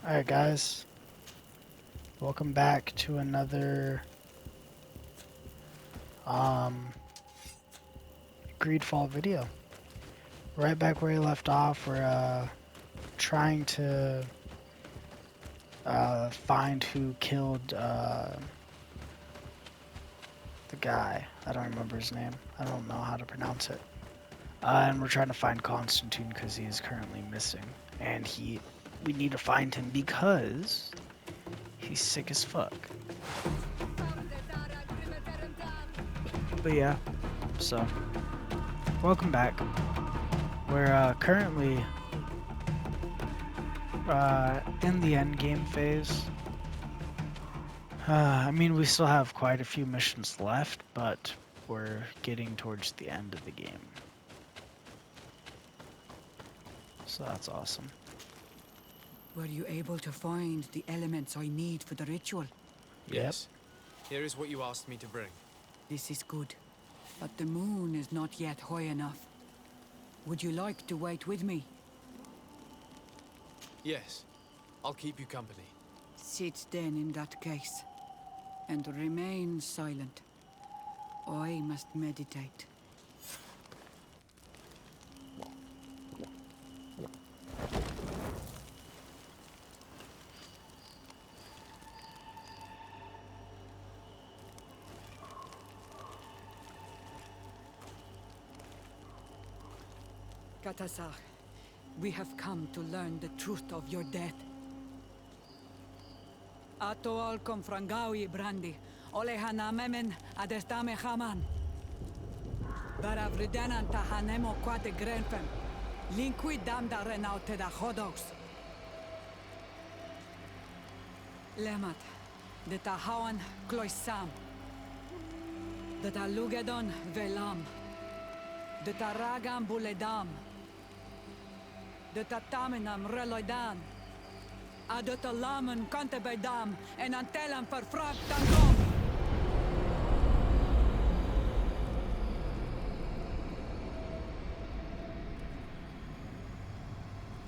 Alright guys, welcome back to another um, GreedFall video. Right back where we left off, we're trying to find who killed the guy. I don't remember his name. I don't know how to pronounce it. And we're trying to find Constantine because he is currently missing. And we need to find him because he's sick as fuck. But yeah, so welcome back. We're currently in the end game phase. I mean, we still have quite a few missions left, but we're getting towards the end of the game. So that's awesome. Were you able to find the elements I need for the ritual? Yes. Here is what you asked me to bring. This is good. But the moon is not yet high enough. Would you like to wait with me? Yes. I'll keep you company. Sit then in that case. And remain silent. I must meditate. Katasar, we have come to learn the truth of your death. Ato al confrangawi brandi, olehana memen adestame haman. Baravridenan tahanemo quate grenfem, linqui damda renaute da hodos. Lemat, de tahawan kloisam, de talugedon velam, de taragam buledam, de tataminam reloidan. Adat alamen kante bij dam en antelem vervraagd dan kom.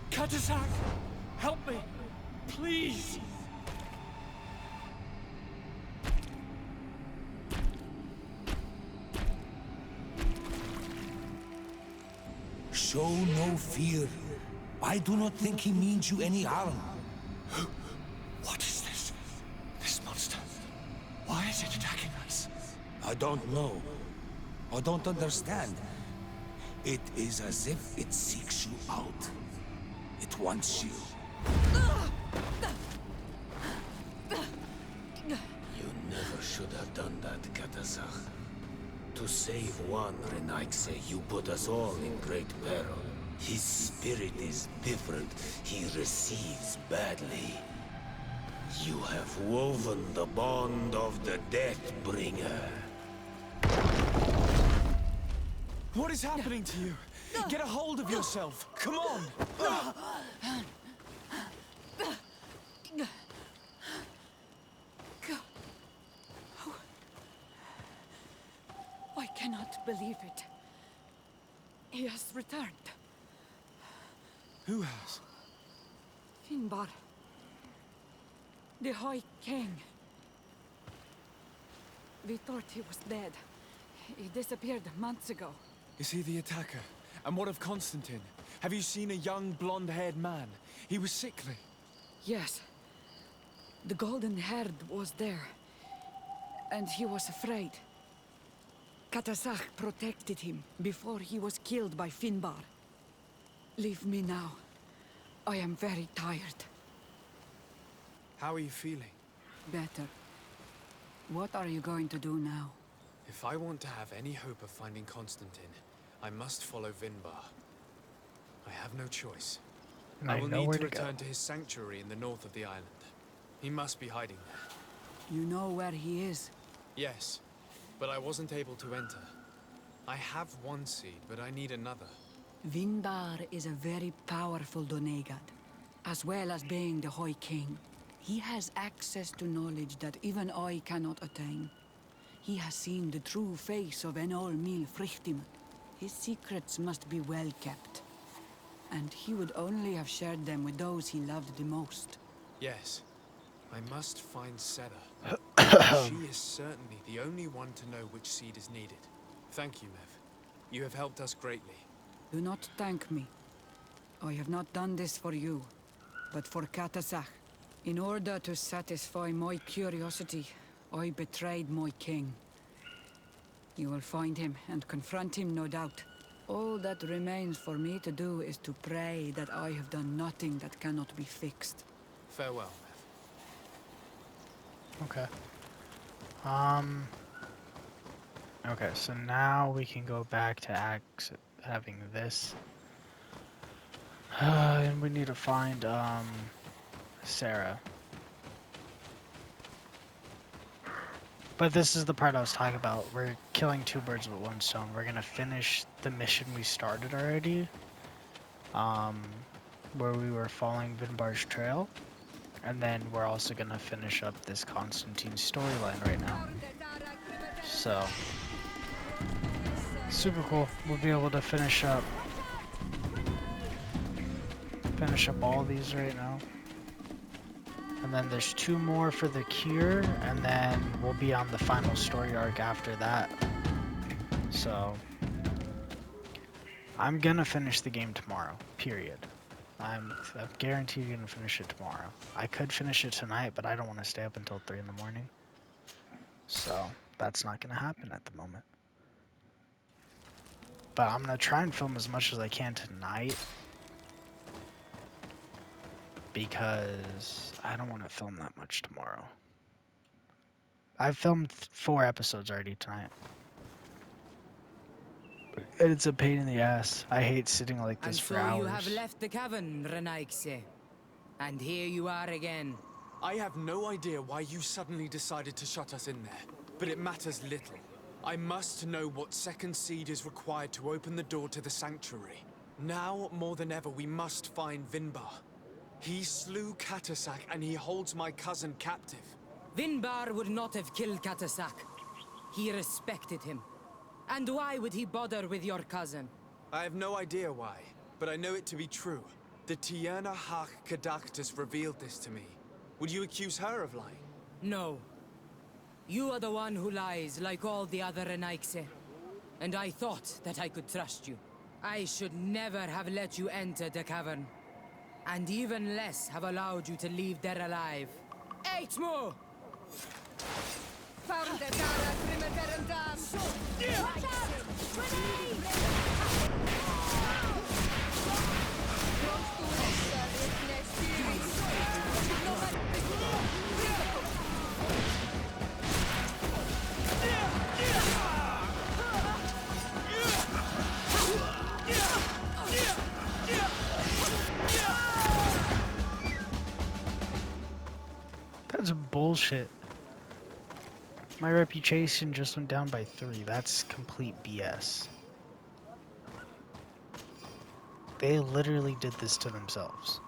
Katasak, help me, please. Show no fear. I do not think he means you any harm. What is this? This monster. Why is it attacking us? I don't know. I don't understand. It is as if it seeks you out. It wants you. You never should have done that, Katazakh. To save one, Renaikse, you put us all in great peril. His spirit is different. He receives badly. You have woven the bond of the Deathbringer. What is happening to you? Get a hold of yourself. Come on. I cannot believe it. He has returned. Who has? Finbar. The High King. We thought he was dead. He disappeared months ago. Is he the attacker? And what of Constantine? Have you seen a young blonde-haired man? He was sickly. Yes. The golden haired was there. And he was afraid. Katasach protected him before he was killed by Finbar. Leave me now. I am very tired. How are you feeling? Better. What are you going to do now? If I want to have any hope of finding Constantine, I must follow Vinbar. I have no choice. And I will know need where to to go. return to his sanctuary in the north of the island. He must be hiding there. You know where he is? Yes, but I wasn't able to enter. I have one seed, but I need another. Vinbar is a very powerful Donegad, as well as being the High King. He has access to knowledge that even I cannot attain. He has seen the true face of Enol Mil Frichtim. His secrets must be well kept. And he would only have shared them with those he loved the most. Yes. I must find Sera. She is certainly the only one to know which seed is needed. Thank you, Mev. You have helped us greatly. Do not thank me. I have not done this for you, but for Katasach. In order to satisfy my curiosity, I betrayed my king. You will find him and confront him, no doubt. All that remains for me to do is to pray that I have done nothing that cannot be fixed. Farewell, Mev. Okay. Okay, so now we can go back to having this. And we need to find, Sarah. But this is the part I was talking about. We're killing two birds with one stone. We're gonna finish the mission we started already. Where we were following Vinbar's trail. And then we're also gonna finish up this Constantine storyline right now. So, super cool. We'll be able to finish up all these right now. And then there's 2 more for the cure, and then we'll be on the final story arc after that. So, I'm gonna finish the game tomorrow, period. I'm guaranteed gonna finish it tomorrow. I could finish it tonight, but I don't want to stay up until 3 in the morning. So, that's not gonna happen at the moment. But I'm gonna try and film as much as I can tonight, because I don't want to film that much tomorrow. I've filmed 4 episodes already tonight. And it's a pain in the ass. I hate sitting like this for hours. And so you have left the cavern, Renaigse. And here you are again. I have no idea why you suddenly decided to shut us in there, but it matters little. I must know what second seed is required to open the door to the sanctuary. Now, more than ever, we must find Vinbar. He slew Katasach and he holds my cousin captive. Vinbar would not have killed Katasach. He respected him. And why would he bother with your cousin? I have no idea why, but I know it to be true. The Tierna Hach Kadactus revealed this to me. Would you accuse her of lying? No. You are the one who lies like all the other Renaigse. And I thought that I could trust you. I should never have let you enter the cavern. And even less have allowed you to leave there alive. Eight more! That's bullshit. My reputation just went down by 3. That's complete BS. They literally did this to themselves.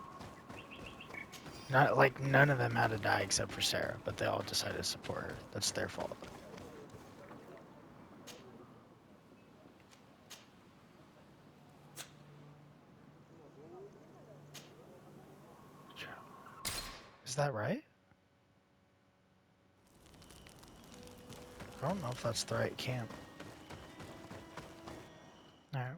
Not like none of them had to die except for Sarah, but they all decided to support her. That's their fault. Is that right? I don't know if that's the right camp. Alright.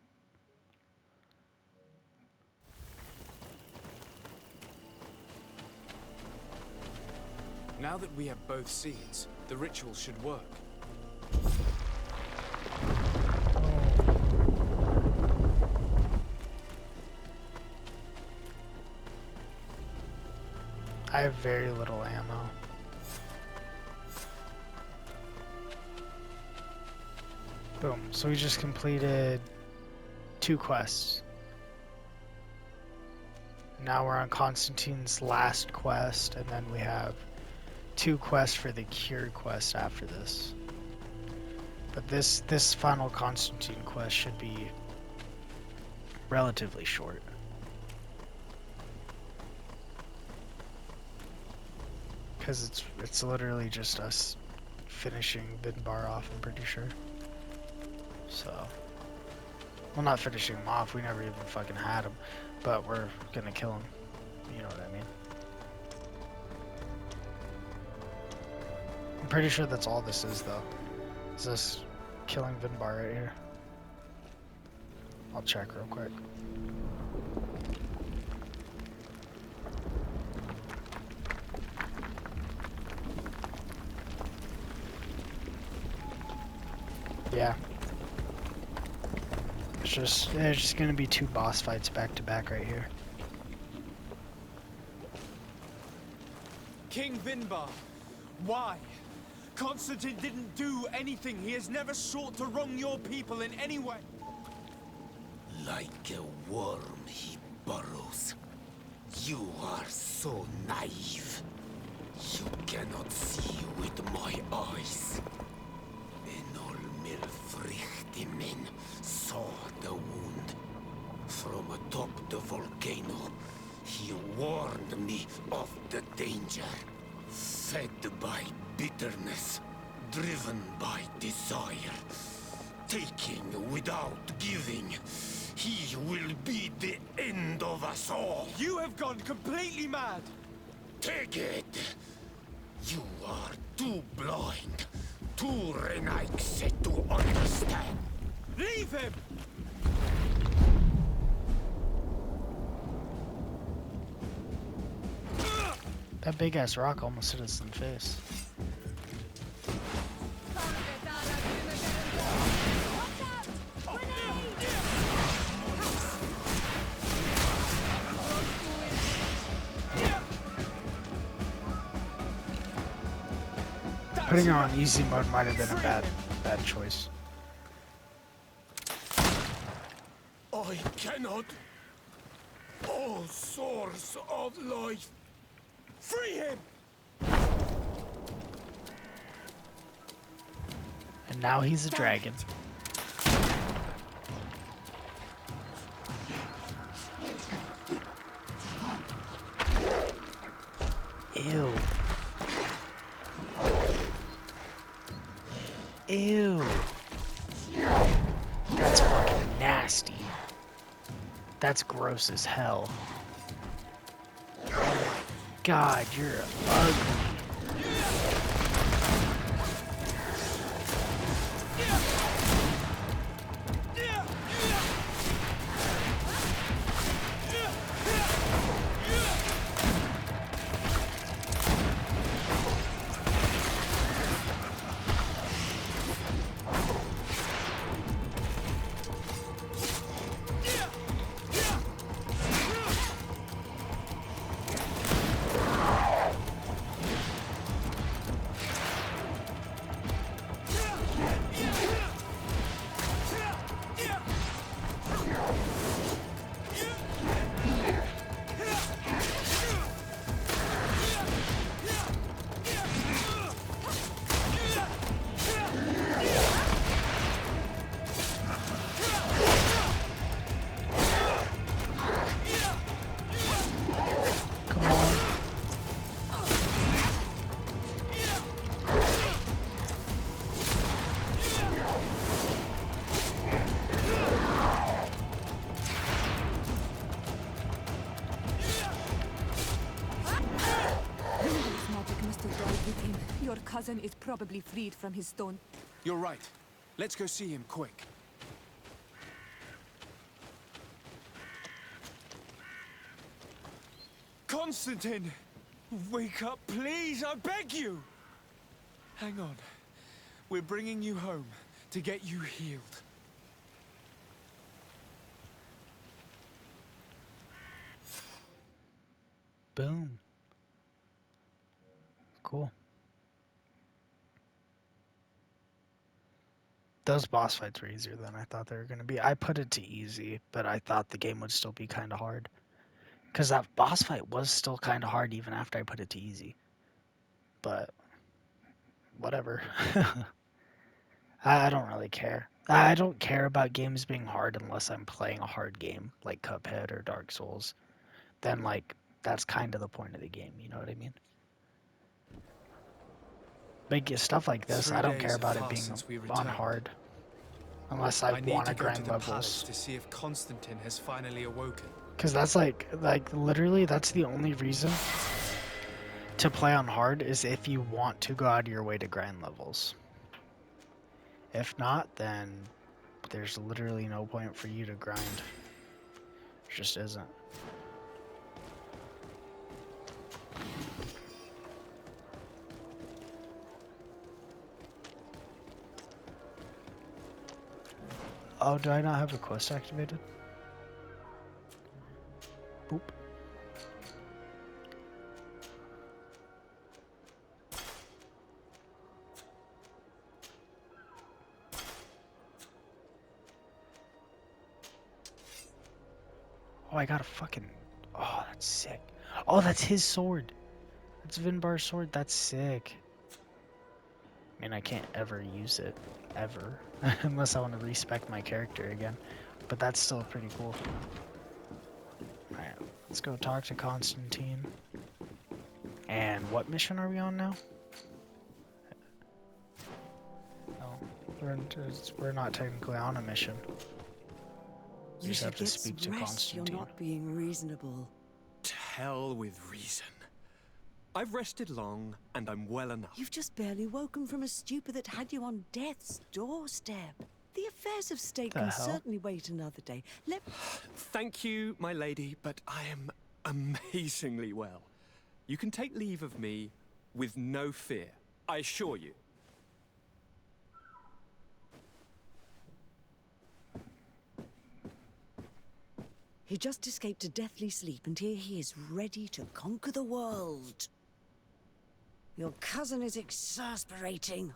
Now that we have both seeds, the ritual should work. I have very little ammo. Boom. So we just completed 2 quests. Now we're on Constantine's last quest, and then we have 2 quests for the cure quest after this. But this final Constantine quest should be relatively short. Because it's literally just us finishing Vinbar off, I'm pretty sure. So, well, not finishing him off, we never even fucking had him, but we're gonna kill him. You know what I mean? pretty sure that's all this is, though. Is this killing Vinbar right here? I'll check real quick. Yeah. There's just gonna be 2 boss fights back to back right here. King Vinbar, why? Constantine didn't do anything. He has never sought to wrong your people in any way. Like a worm he burrows. You are so naive. You cannot see with my eyes. Enol Milfrichtimin saw the wound. From atop the volcano, he warned me of the danger. Fed by bitterness, driven by desire, taking without giving, he will be the end of us all. You have gone completely mad. Take it! You are too blind, too Renaigse to understand. Leave him! That big ass rock almost hit us in the face. Putting her on easy mode might have been a bad choice. I cannot. O source of life. Free him! And now he's a dragon. Ew. Ew. That's fucking nasty. That's gross as hell. God, you're ugly. Your cousin is probably freed from his stone. You're right. Let's go see him quick. Constantine! Wake up, please! I beg you! Hang on. We're bringing you home to get you healed. Boom. Cool. Those boss fights were easier than I thought they were going to be. I put it to easy, but I thought the game would still be kind of hard. Because that boss fight was still kind of hard even after I put it to easy. But, whatever. I don't really care. I don't care about games being hard unless I'm playing a hard game, like Cuphead or Dark Souls. Then, like, that's kind of the point of the game, you know what I mean? But stuff like this, I don't care about it being on hard. Unless I want to grind levels. To see if Constantine has finally awoken. Because that's like literally, that's the only reason. to play on hard is if you want to go out of your way to grind levels. If not, then there's literally no point for you to grind. There just isn't. Oh, do I not have a quest activated? Boop. Oh, I got a fucking... Oh, that's sick. Oh, that's his sword. That's Vinbar's sword. That's sick. I mean, I can't ever use it. Ever. Unless I want to respec my character again. But that's still pretty cool. Alright, let's go talk to Constantine. And what mission are we on now? Oh, we're not technically on a mission. We You just should have to get speak some to rest. You're Constantine. not being reasonable. To hell with reason. I've rested long, and I'm well enough. You've just barely woken from a stupor that had you on death's doorstep. The affairs of state The can hell? certainly wait another day. Thank you, my lady, but I am amazingly well. You can take leave of me with no fear, I assure you. He just escaped a deathly sleep, and here he is, ready to conquer the world. Your cousin is exasperating.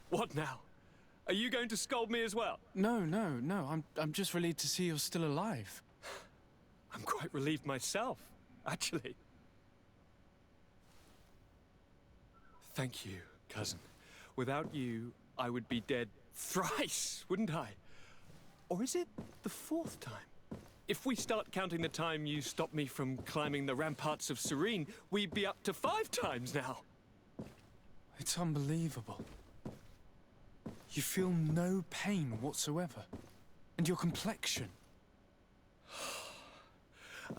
What now? Are you going to scold me as well? No. I'm just relieved to see you're still alive. I'm quite relieved myself, actually. Thank you, cousin. Without you, I would be dead thrice, wouldn't I? Or is it the fourth time? If we start counting the time you stopped me from climbing the ramparts of Serene, we'd be up to 5 times now. It's unbelievable. You feel no pain whatsoever. And your complexion.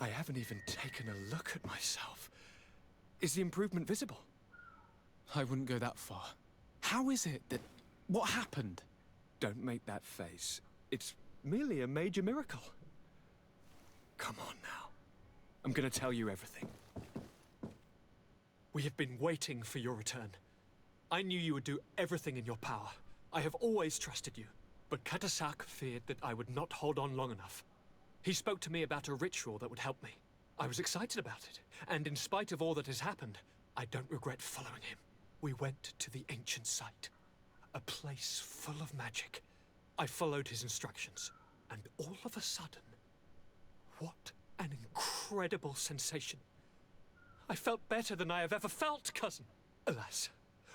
I haven't even taken a look at myself. Is the improvement visible? I wouldn't go that far. How is it that... What happened? Don't make that face. It's merely a major miracle. Come on now. I'm gonna tell you everything. We have been waiting for your return. I knew you would do everything in your power. I have always trusted you. But Katasak feared that I would not hold on long enough. He spoke to me about a ritual that would help me. I was excited about it, and in spite of all that has happened, I don't regret following him. We went to the ancient site, a place full of magic. I followed his instructions, and all of a sudden, what an incredible sensation. I felt better than I have ever felt, cousin. Alas,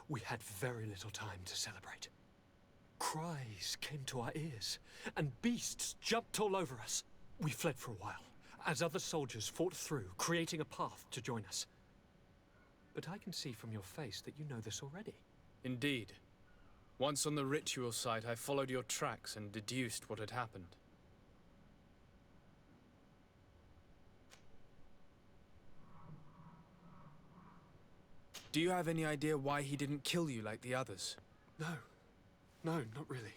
we had very little time to celebrate. Cries came to our ears, and beasts jumped all over us. We fled for a while, as other soldiers fought through, creating a path to join us. But I can see from your face that you know this already. Indeed. Once on the ritual site, I followed your tracks and deduced what had happened. Do you have any idea why he didn't kill you like the others? No, not really.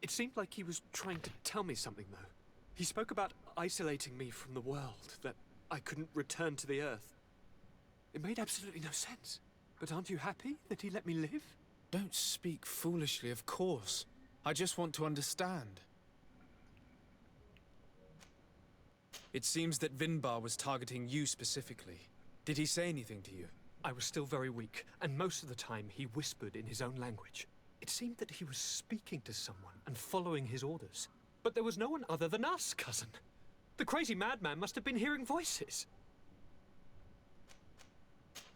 It seemed like he was trying to tell me something, though. He spoke about isolating me from the world, that I couldn't return to the Earth. It made absolutely no sense. But aren't you happy that he let me live? Don't speak foolishly, of course. I just want to understand. It seems that Vinbar was targeting you specifically. Did he say anything to you? I was still very weak, and most of the time he whispered in his own language. It seemed that he was speaking to someone and following his orders. But there was no one other than us, cousin. The crazy madman must have been hearing voices.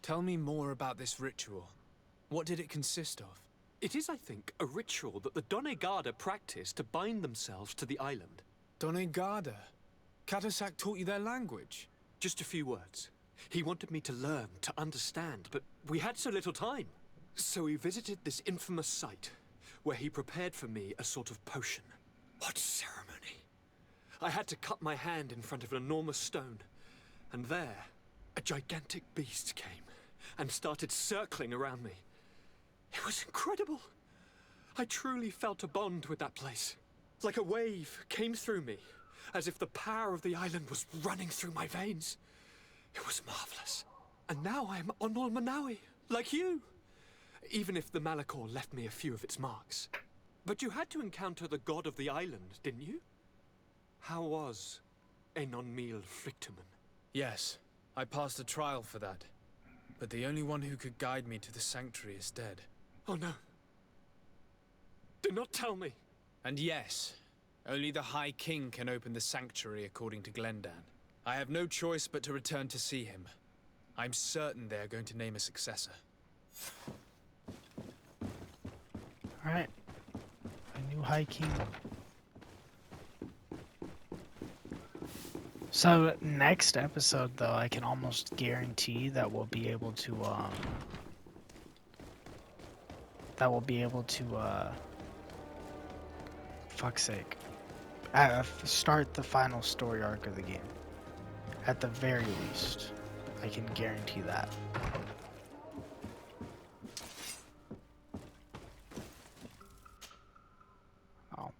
Tell me more about this ritual. What did it consist of? It is, I think, a ritual that the Donegada practice to bind themselves to the island. Donegada? Katasak taught you their language? Just a few words. He wanted me to learn, to understand, but we had so little time. So we visited this infamous site, where he prepared for me a sort of potion. What ceremony! I had to cut my hand in front of an enormous stone, and there, a gigantic beast came and started circling around me. It was incredible. I truly felt a bond with that place. Like a wave came through me, as if the power of the island was running through my veins. It was marvelous. And now I am on Manawi, like you. Even if the Malachor left me a few of its marks. But you had to encounter the god of the island, didn't you? How was Enonmil Frictamen? Yes, I passed a trial for that. But the only one who could guide me to the sanctuary is dead. Oh no. Do not tell me. And yes, only the High King can open the sanctuary according to Glendan. I have no choice but to return to see him. I'm certain they are going to name a successor. Alright. A new High King. So, next episode, though, I can almost guarantee that we'll be able to, fuck's sake. Start the final story arc of the game. At the very least. I can guarantee that. Oh.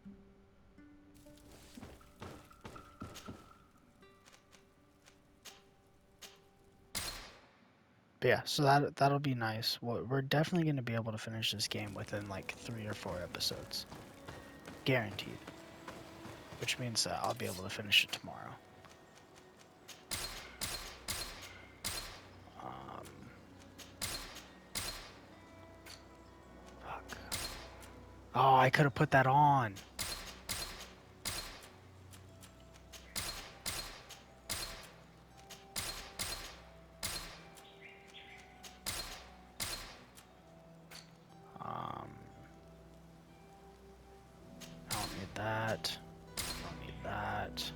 But yeah, so that'll be nice. We're definitely going to be able to finish this game within like 3 or 4 episodes. Guaranteed. Which means that I'll be able to finish it tomorrow. Fuck. Oh, I could have put that on. I don't need that. Don't need that.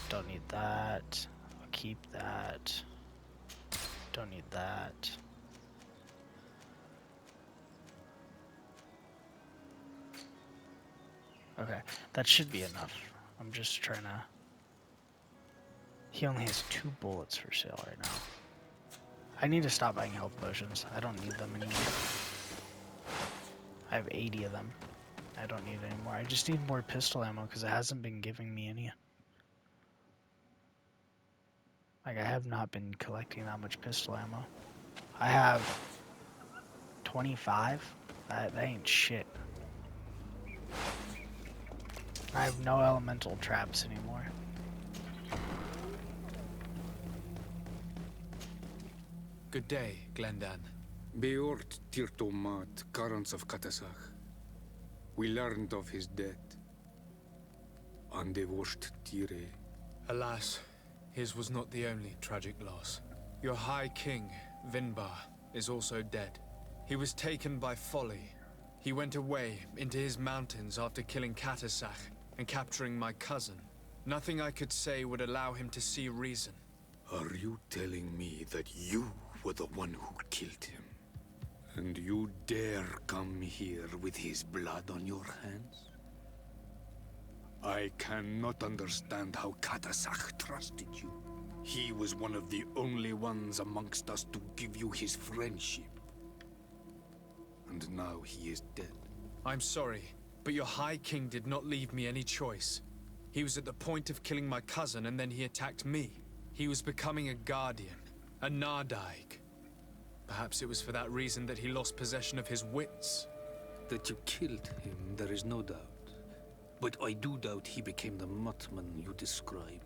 Don't need that. I'll keep that. Don't need that. Okay, that should be enough. I'm just trying to... He only has 2 bullets for sale right now. I need to stop buying health potions. I don't need them anymore. I have 80 of them. I don't need any more. I just need more pistol ammo because it hasn't been giving me any. Like, I have not been collecting that much pistol ammo. I have 25. That ain't shit. I have no elemental traps anymore. Good day, Glendan. Beort Tirtomat, currents of Katasach. We learned of his death. Andevosht Tire. Alas, his was not the only tragic loss. Your High King, Vinbar, is also dead. He was taken by folly. He went away into his mountains after killing Katasach and capturing my cousin. Nothing I could say would allow him to see reason. Are you telling me that you were the one who killed him? And you dare come here with his blood on your hands? I cannot understand how Katasach trusted you. He was one of the only ones amongst us to give you his friendship. And now he is dead. I'm sorry, but your High King did not leave me any choice. He was at the point of killing my cousin and then he attacked me. He was becoming a guardian, a Nardaig. Perhaps it was for that reason that he lost possession of his wits. That you killed him, there is no doubt. But I do doubt he became the Muttman you describe.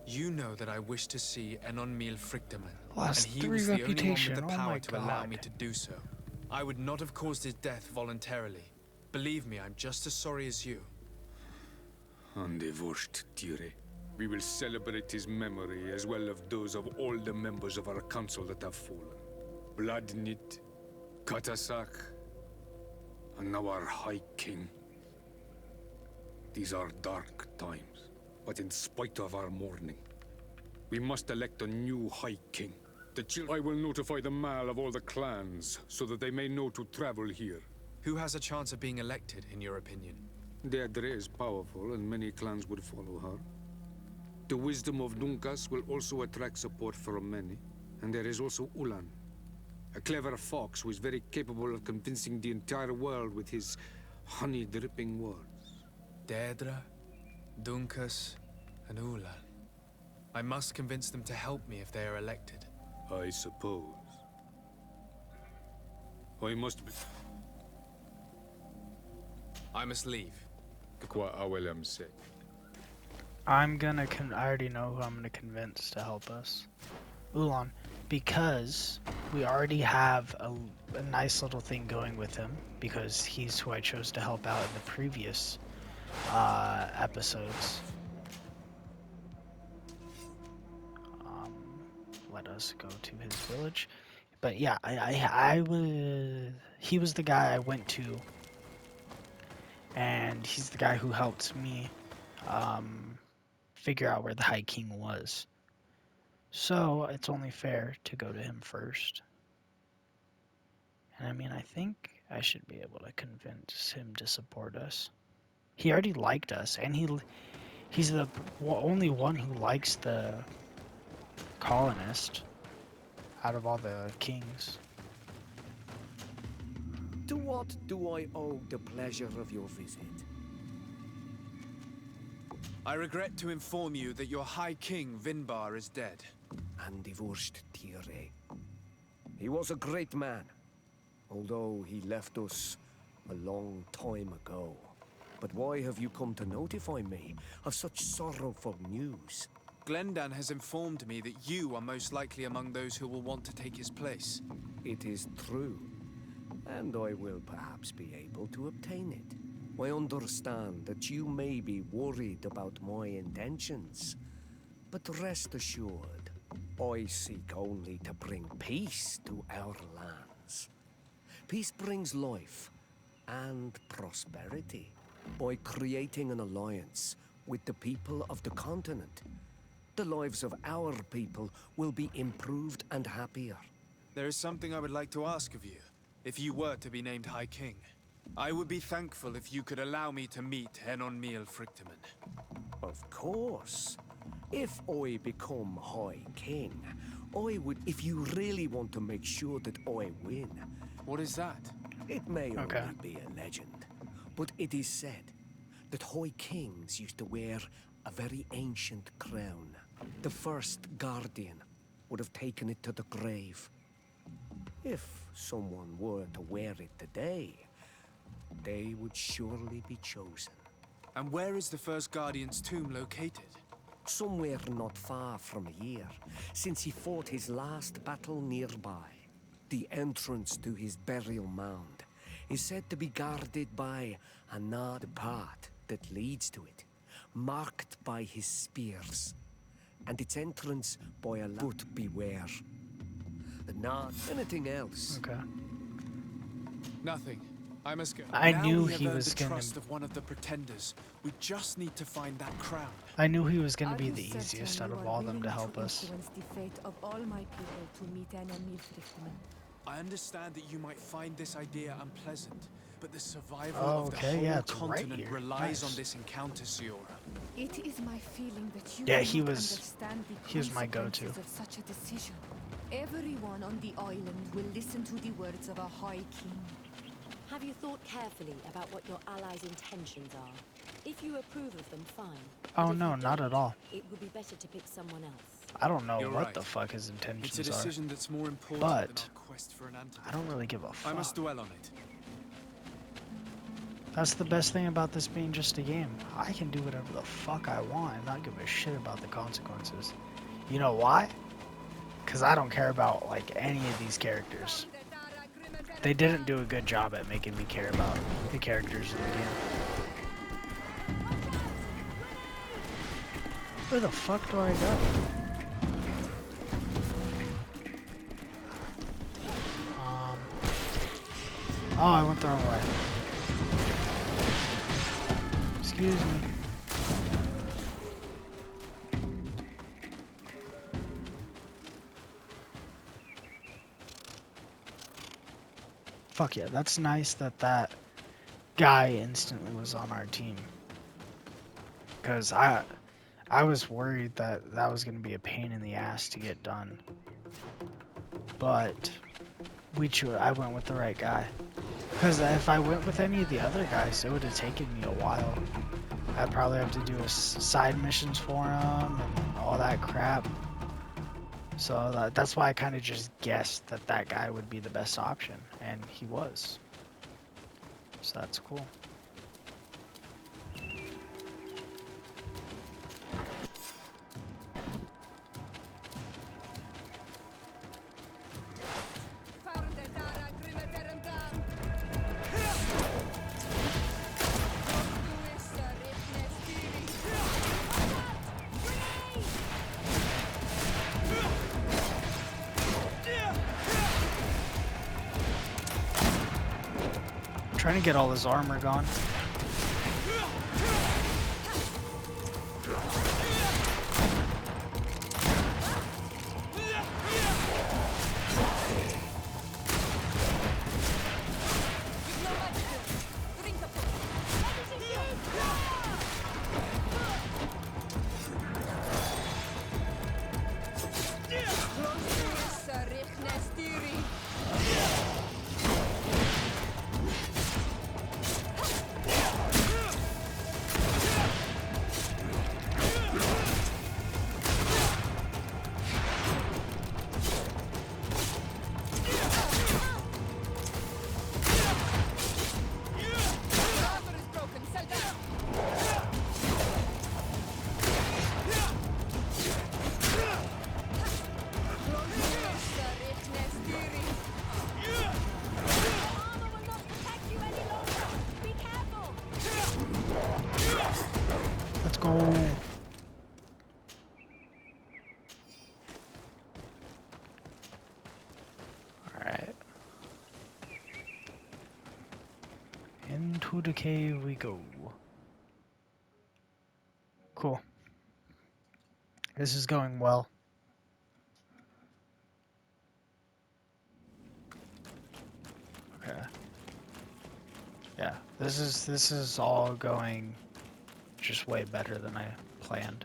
You know that I wish to see Enonmil Frictamen, Lost and he 3 was the only one reputation. with the Oh power my to allow God. me to do so. I would not have caused his death voluntarily. Believe me, I'm just as sorry as you. Andevosht Tire. We will celebrate his memory as well as those of all the members of our council that have fallen. Bloodnit, Katasach, and now our High King. These are dark times, but in spite of our mourning, we must elect a new High King. I will notify the Mal of all the clans, so that they may know to travel here. Who has a chance of being elected, in your opinion? Deirdre is powerful, and many clans would follow her. The wisdom of Dunkas will also attract support from many. And there is also Ulan, a clever fox who is very capable of convincing the entire world with his honey-dripping words. Deirdre, Dunkas, and Ulan. I must convince them to help me if they are elected. I suppose. I must be... I must leave. What I will say. I'm gonna I already know who I'm gonna convince to help us. Ulan. Because we already have a nice little thing going with him, because he's who I chose to help out in the previous episodes. Let us go to his village. But yeah, he was the guy I went to, and he's the guy who helped me figure out where the High King was. So it's only fair to go to him first. And I mean, I think I should be able to convince him to support us. He already liked us, and he's the only one who likes the colonist out of all the kings. To what do I owe the pleasure of your visit? I regret to inform you that your High King, Vinbar, is dead. And divorced Tire. He was a great man, although he left us a long time ago. But why have you come to notify me of such sorrowful news? Glendan has informed me that you are most likely among those who will want to take his place. It is true, and I will perhaps be able to obtain it. I understand that you may be worried about my intentions, but rest assured, I seek only to bring peace to our lands. Peace brings life and prosperity by creating an alliance with the people of the continent. The lives of our people will be improved and happier. There is something I would like to ask of you, if you were to be named High King. I would be thankful if you could allow me to meet Henon Miel Frichtemann. Of course. If I become High King, I would, if you really want to make sure that I win. What is that? It may only be a legend, but it is said that High Kings used to wear a very ancient crown. The first Guardian would have taken it to the grave. If someone were to wear it today, they would surely be chosen. And where is the first Guardian's tomb located? Somewhere not far from here, since he fought his last battle nearby. The entrance to his burial mound is said to be guarded by a gnarled path that leads to it, marked by his spears, and its entrance by a but beware. Not anything else. Okay. Nothing. I must go. I now knew we have he earned was the gonna. trust of one of the pretenders. We just need to find that crown. I knew he was gonna Are be you the certain easiest you out of are all of them willing to help us. influence the fate of all my people to meet Henon Frichtemann? I understand that you might find this idea unpleasant, but the survival Oh, of the okay, whole yeah, it's right continent here. relies Nice. on this encounter, Siora. It is my feeling that you Yeah, do he not was- understand the he was my go-to. consequences of such a decision. Everyone on the island will listen to the words of a High King. Have you thought carefully about what your allies' intentions are? If you approve of them, fine. Oh But if no, you not don't, at all. It would be better to pick someone else. I don't know You're what right. the fuck his It's intentions a are. decision that's more important But than our quest for an antidote. I don't really give a fuck. I must dwell on it. That's the best thing about this being just a game. I can do whatever the fuck I want and not give a shit about the consequences. You know why? Because I don't care about, like, any of these characters. They didn't do a good job at making me care about the characters in the game. Where the fuck do I go? Oh, I went the wrong way. Excuse me. Fuck yeah, that's nice that that guy instantly was on our team. Cause I I was worried that that was going to be a pain in the ass to get done. But I went with the right guy. Because if I went with any of the other guys, it would have taken me a while. I'd probably have to do side missions for him and all that crap. So that's why I kind of just guessed that that guy would be the best option, and he was. So that's cool. Trying to get all his armor gone. Let's go. Alright. Into the cave we go. Cool. This is going well. Okay. Yeah, this is all going just way better than I planned.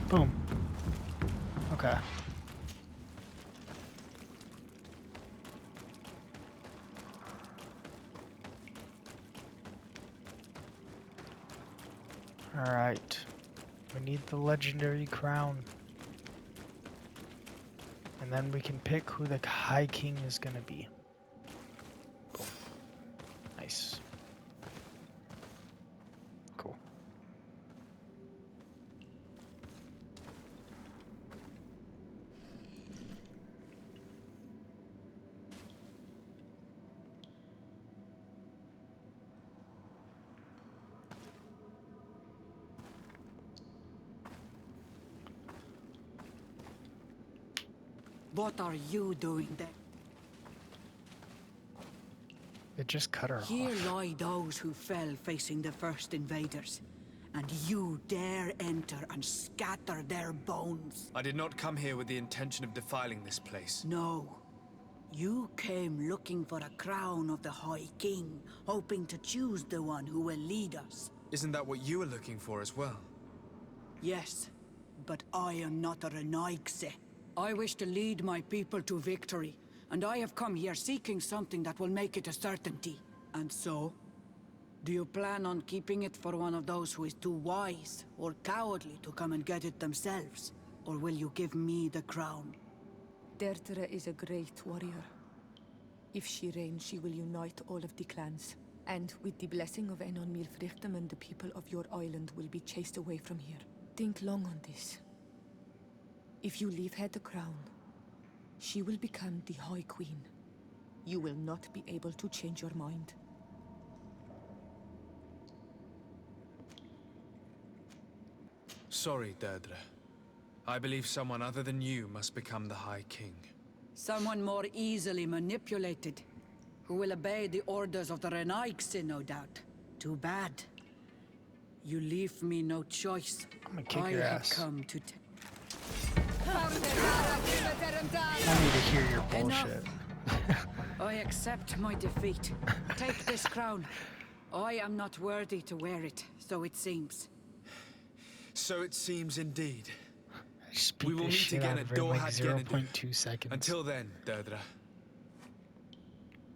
Boom. Okay. Alright. We need the legendary crown. And then we can pick who the High King is gonna be. Boom. Nice. Cool. What are you doing there? It just cut her Here off. lie those who fell facing the first invaders. And you dare enter and scatter their bones. I did not come here with the intention of defiling this place. No. You came looking for a crown of the High King, hoping to choose the one who will lead us. Isn't that what you were looking for as well? Yes, but I am not a Renaigse. I wish to lead my people to victory, and I have come here seeking something that will make it a certainty. And so, do you plan on keeping it for one of those who is too wise or cowardly to come and get it themselves? Or will you give me the crown? Dertere is a great warrior. If she reigns, she will unite all of the clans. And with the blessing of Enon Milfrichtem, the people of your island will be chased away from here. Think long on this. If you leave her the crown, she will become the High Queen. You will not be able to change your mind. Sorry, Deirdre. I believe someone other than you must become the High King. Someone more easily manipulated, who will obey the orders of the Renaigse, no doubt. Too bad. You leave me no choice. I'm gonna kick I your have ass. come to I need to hear your bullshit. I accept my defeat. Take this crown. I am not worthy to wear it, so it seems. So it seems indeed. Just We beat will the meet shit again out at of her in Dor like Hadgenadu. 0.2 seconds. Until then, Deirdre.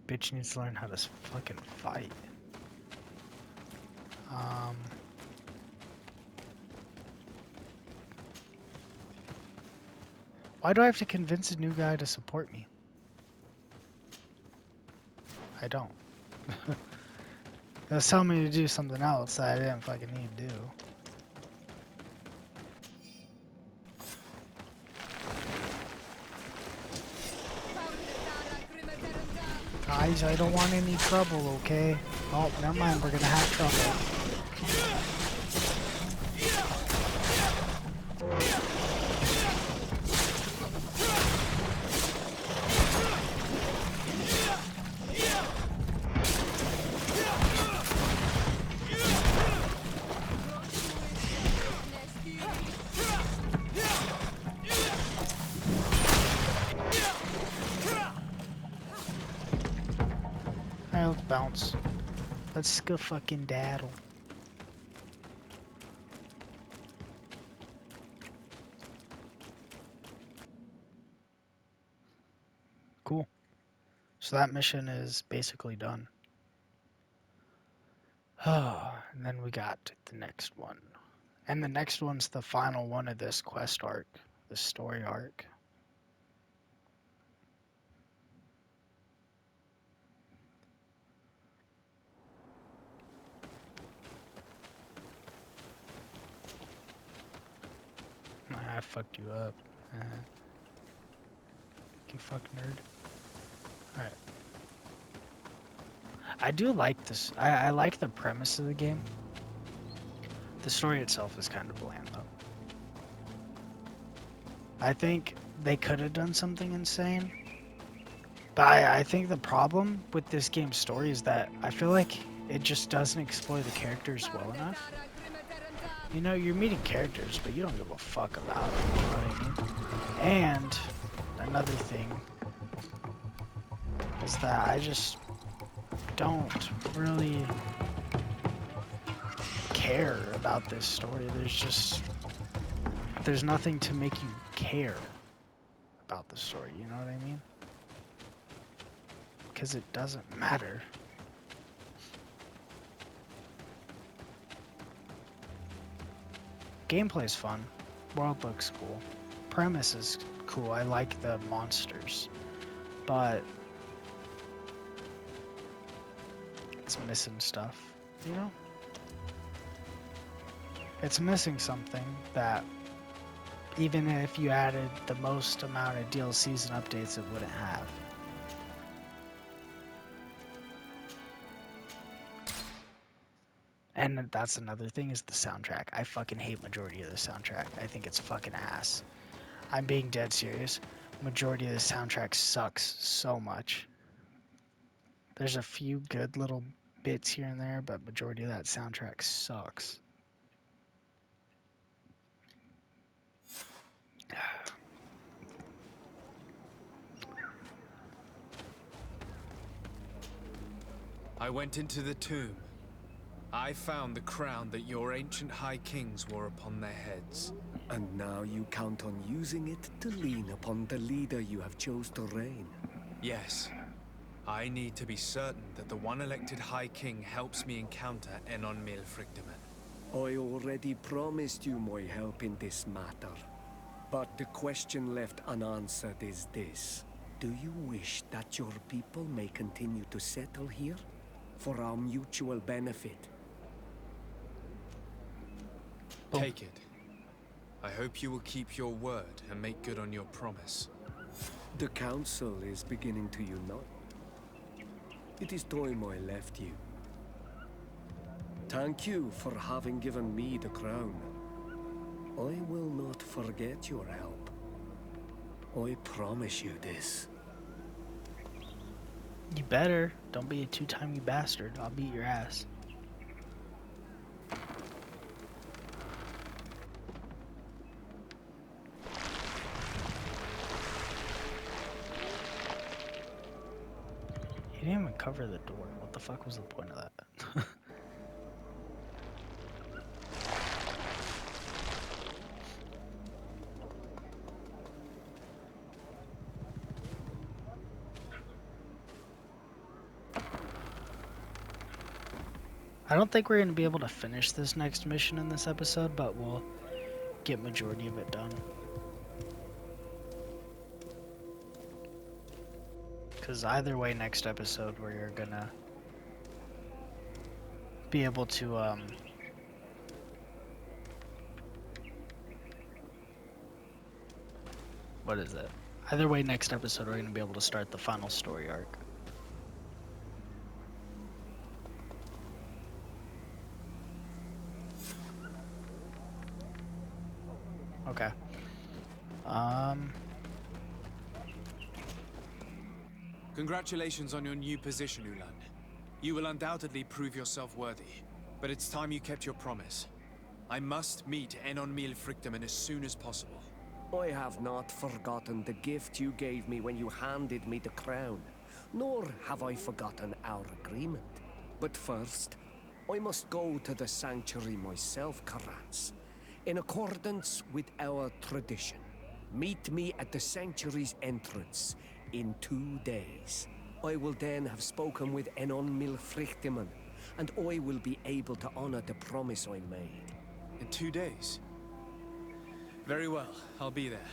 Bitch needs to learn how to fucking fight. Why do I have to convince a new guy to support me? I don't. It was telling me to do something else that I didn't fucking need to do. Guys, I don't want any trouble, okay? Oh, never mind, we're gonna have trouble. Alright, let's bounce. Let's go fucking daddle. Cool. So that mission is basically done. Oh, and then we got the next one. And the next one's the final one of this quest arc, the story arc. I fucked you up. You fuck nerd. Alright. I do like this. I like the premise of the game. The story itself is kind of bland, though. I think they could have done something insane. But I think the problem with this game's story is that I feel like it just doesn't explore the characters well enough. You know, you're meeting characters, but you don't give a fuck about them, you know what I mean? And another thing is that I just don't really care about this story. There's nothing to make you care about the story, you know what I mean? Because it doesn't matter. Gameplay's fun. World looks cool. Premise is cool. I like the monsters. But it's missing stuff, you know? It's missing something that even if you added the most amount of DLCs and updates, it wouldn't have. And that's another thing is the soundtrack. I fucking hate majority of the soundtrack. I think it's fucking ass. I'm being dead serious. Majority of the soundtrack sucks so much. There's a few good little bits here and there, but majority of that soundtrack sucks. I went into the tomb. I found the crown that your ancient high kings wore upon their heads. And now you count on using it to lean upon the leader you have chose to reign. Yes. I need to be certain that the one elected High King helps me encounter Enon Mil Frictimen. I already promised you my help in this matter. But the question left unanswered is this. Do you wish that your people may continue to settle here? For our mutual benefit? Take it. I hope you will keep your word and make good on your promise. The council is beginning to unite. It is time I left you. Thank you for having given me the crown. I will not forget your help. I promise you this. You better. Don't be a two-timey bastard. I'll beat your ass. He didn't even cover the door. What the fuck was the point of that? I don't think we're going to be able to finish this next mission in this episode, but we'll get majority of it done. Because either way, next episode we're going to be able to, what is it? Either way, next episode we're going to be able to start the final story arc. Okay. Congratulations on your new position, Ulan. You will undoubtedly prove yourself worthy, but it's time you kept your promise. I must meet Enon Mil Frictamen as soon as possible. I have not forgotten the gift you gave me when you handed me the crown, nor have I forgotten our agreement. But first, I must go to the sanctuary myself, Karans. In accordance with our tradition, meet me at the sanctuary's entrance in 2 days. I will then have spoken with Enon Mil Frictamen, and I will be able to honor the promise I made. In 2 days? Very well, I'll be there.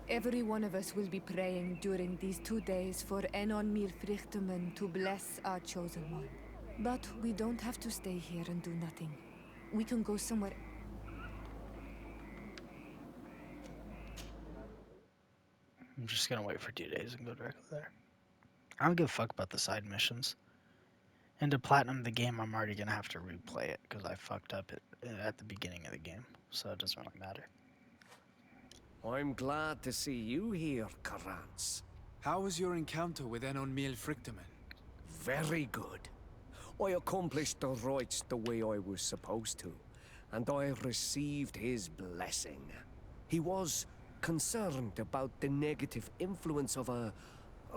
Every one of us will be praying during these 2 days for Enon Mil Frictamen to bless our chosen one. But we don't have to stay here and do nothing. We can go somewhere. I'm just gonna wait for 2 days and go directly there. I don't give a fuck about the side missions. And to platinum the game, I'm already gonna have to replay it because I fucked up at the beginning of the game, so it doesn't really matter. I'm glad to see you here, Karans. How was your encounter with Enon Mil Frictamen? Very good. I accomplished the rites the way I was supposed to, and I received his blessing. He was concerned about the negative influence of a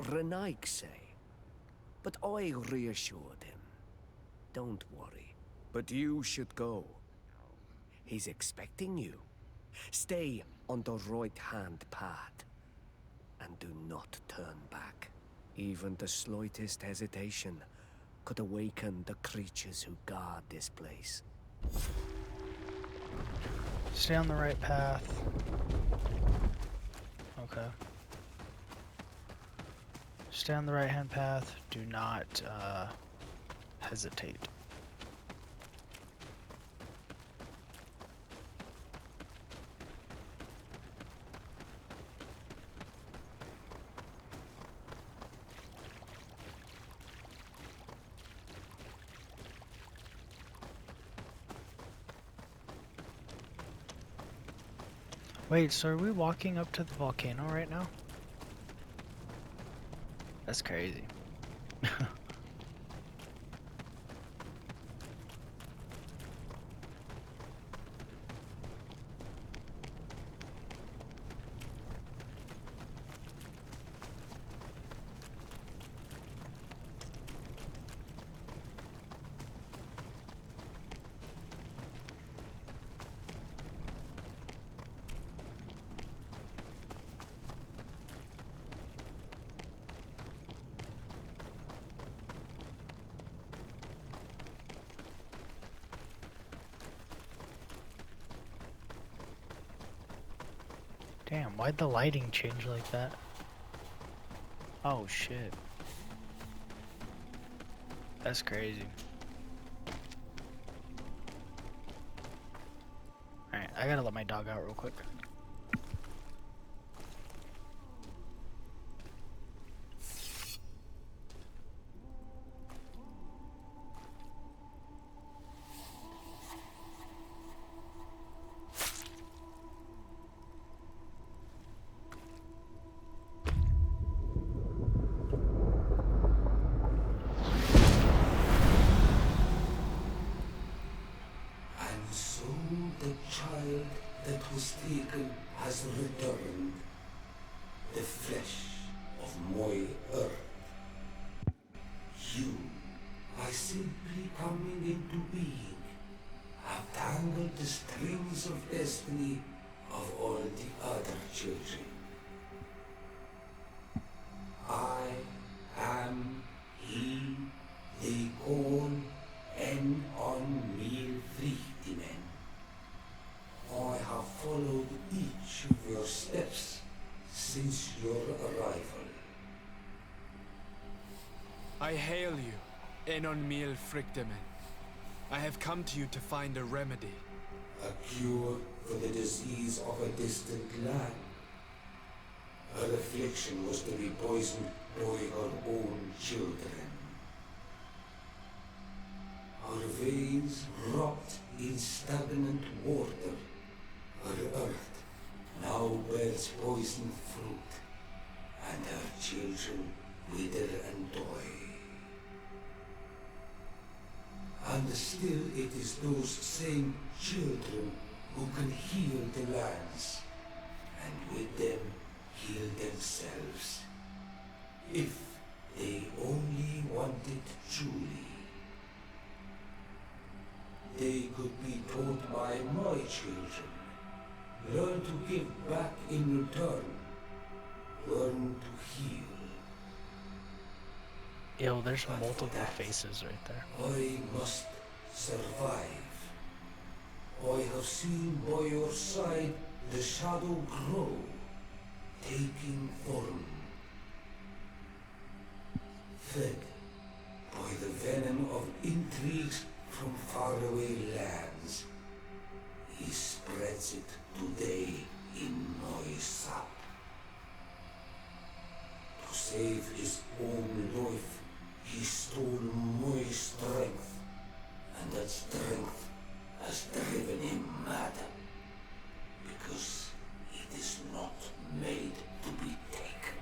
Renaigse, but I reassured him. Don't worry, but you should go. He's expecting you. Stay on the right-hand path, and do not turn back. Even the slightest hesitation could awaken the creatures who guard this place. Stay on the right path. Okay. Stay on the right-hand path. Do not hesitate. Wait, so are we walking up to the volcano right now? That's crazy. Damn, why'd the lighting change like that? Oh shit. That's crazy. Alright. I gotta let my dog out real quick. And so the child that was taken has returned, the flesh of my earth. You, by simply coming into being, have tangled the strings of destiny of all the other children. I am he they call en on mir Frichtinen. I have followed each of your steps since your arrival. I hail you, Enon Mil Frichtemen. I have come to you to find a remedy. A cure for the disease of a distant land. Her affliction was to be poisoned by her own children. Her veins rot in stagnant water. Her earth now bears poisoned fruit, and her children wither and die. And still it is those same children who can heal the lands, and with them heal themselves, if they only wanted truly. They could be taught by my children, learn to give back in return, learn to heal. Ew, there's But multiple for that, faces right there. I must survive. I have seen by your side the shadow grow, taking form. Fed by the venom of intrigues from faraway lands, he spreads it today in my sap. To save his own life, he stole my strength, and that strength has driven him mad, because it is not made to be taken.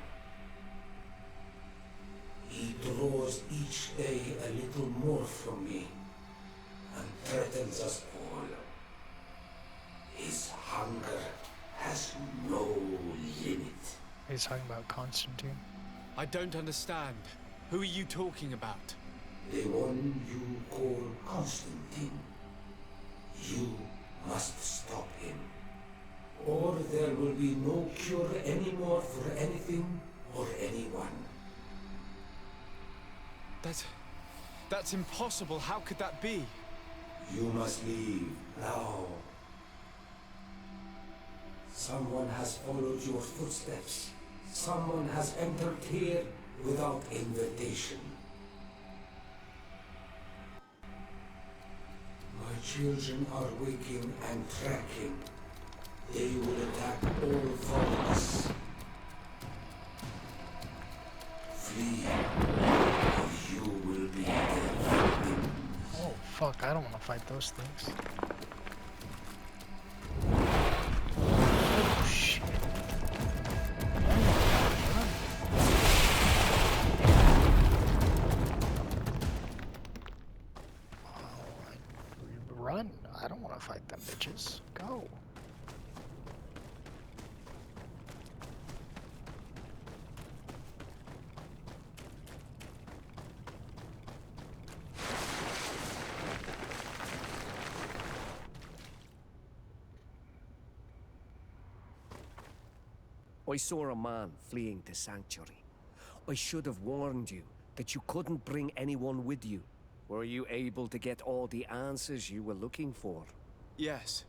He draws each day a little more from me, and threatens us all. His hunger has no limit. He's talking about Constantine. I don't understand. Who are you talking about? The one you call Constantine. You must stop him, or there will be no cure anymore for anything or anyone. That's impossible. How could that be? You must leave now. Someone has followed your footsteps. Someone has entered here without invitation. My children are waking and tracking. They will attack all for us. Flee, or you will be dead. Oh fuck, I don't want to fight those things. Oh shit. Run. I don't want to fight them bitches. Go. I saw a man fleeing the sanctuary. I should have warned you that you couldn't bring anyone with you. Were you able to get all the answers you were looking for? Yes.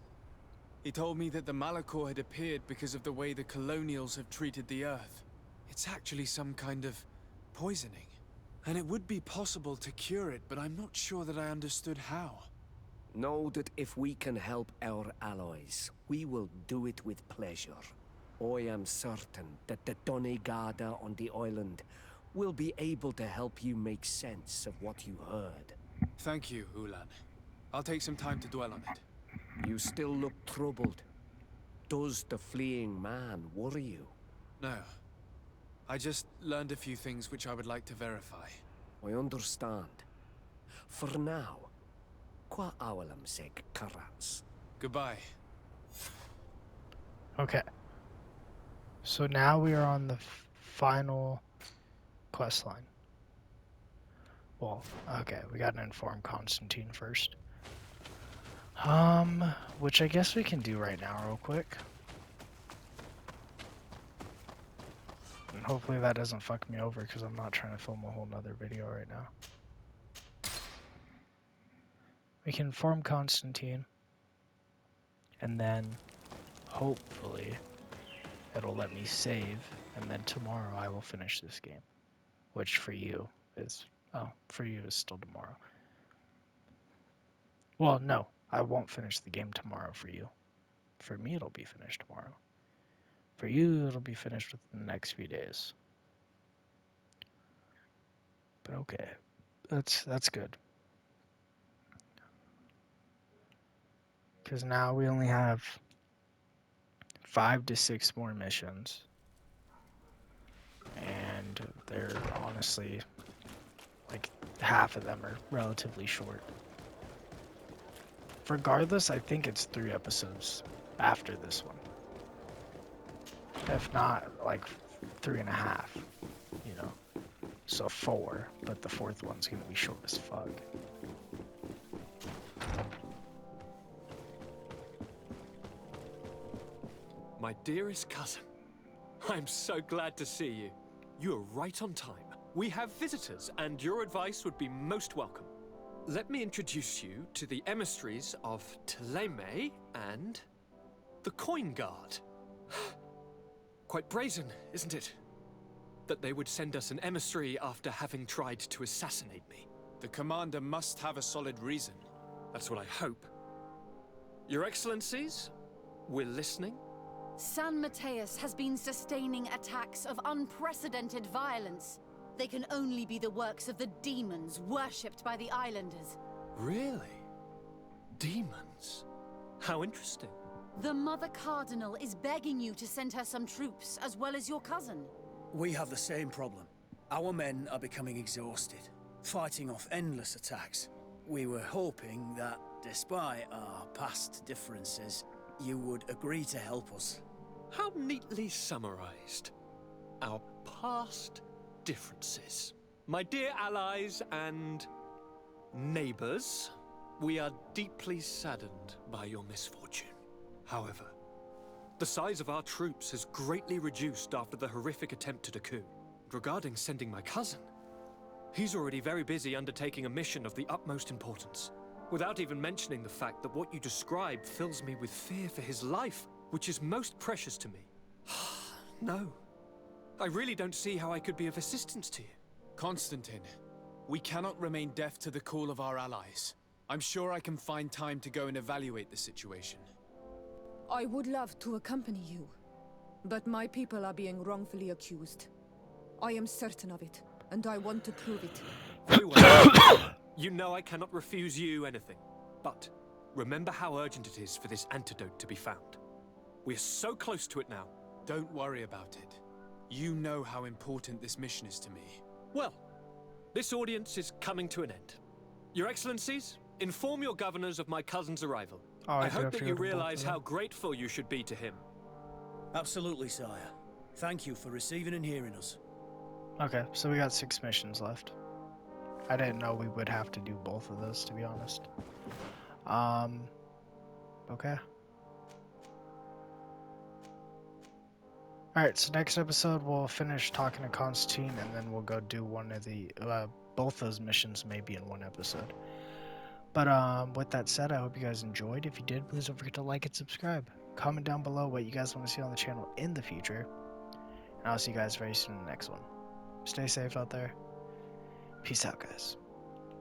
He told me that the Malachor had appeared because of the way the colonials have treated the Earth. It's actually some kind of poisoning. And it would be possible to cure it, but I'm not sure that I understood how. Know that if we can help our allies, we will do it with pleasure. I am certain that the Donegada on the island will be able to help you make sense of what you heard. Thank you, Ulan. I'll take some time to dwell on it. You still look troubled. Does the fleeing man worry you? No. I just learned a few things which I would like to verify. I understand. For now, qua awalam seg karats. Goodbye. Okay. So now we are on the final quest line. Well, okay, we got to inform Constantine first. Which I guess we can do right now real quick. And hopefully that doesn't fuck me over because I'm not trying to film a whole nother video right now. We can inform Constantine. And then hopefully it'll let me save. And then tomorrow I will finish this game. Which for you is, for you is still tomorrow. Well, no, I won't finish the game tomorrow for you. For me, it'll be finished tomorrow. For you, it'll be finished within the next few days. But okay, that's good. Because now we only have 5 to 6 more missions. And they're honestly, like, half of them are relatively short. Regardless, I think it's 3 episodes after this one. If not, like 3.5, you know. So 4, but the 4th one's gonna be short as fuck. My dearest cousin, I'm so glad to see you. You are right on time. We have visitors, and your advice would be most welcome. Let me introduce you to the emissaries of Ptolemy and the Coin Guard. Quite brazen, isn't it? That they would send us an emissary after having tried to assassinate me. The commander must have a solid reason. That's what I hope. Your Excellencies, we're listening. San Mateus has been sustaining attacks of unprecedented violence. They can only be the works of the demons worshipped by the islanders. Really? Demons? How interesting. The Mother Cardinal is begging you to send her some troops, as well as your cousin. We have the same problem. Our men are becoming exhausted, fighting off endless attacks. We were hoping that, despite our past differences, you would agree to help us. How neatly summarized. Our past differences. My dear allies and neighbors, we are deeply saddened by your misfortune. However, the size of our troops has greatly reduced after the horrific attempt at a coup. Regarding sending my cousin, he's already very busy undertaking a mission of the utmost importance, without even mentioning the fact that what you described fills me with fear for his life, which is most precious to me. No. I really don't see how I could be of assistance to you. Constantine, we cannot remain deaf to the call of our allies. I'm sure I can find time to go and evaluate the situation. I would love to accompany you, but my people are being wrongfully accused. I am certain of it, and I want to prove it. Very well. You know I cannot refuse you anything. But remember how urgent it is for this antidote to be found. We're so close to it now. Don't worry about it. You know how important this mission is to me. Well, this audience is coming to an end. Your Excellencies, inform your governors of my cousin's arrival. I hope that you realize how grateful you should be to him. Absolutely, sire. Thank you for receiving and hearing us. Okay, so we got 6 missions left. I didn't know we would have to do both of those, to be honest. Okay. Alright, so next episode we'll finish talking to Constantine, and then we'll go do one of the, both those missions maybe in one episode. But with that said, I hope you guys enjoyed. If you did, please don't forget to like and subscribe. Comment down below what you guys want to see on the channel in the future. And I'll see you guys very soon in the next one. Stay safe out there. Peace out, guys.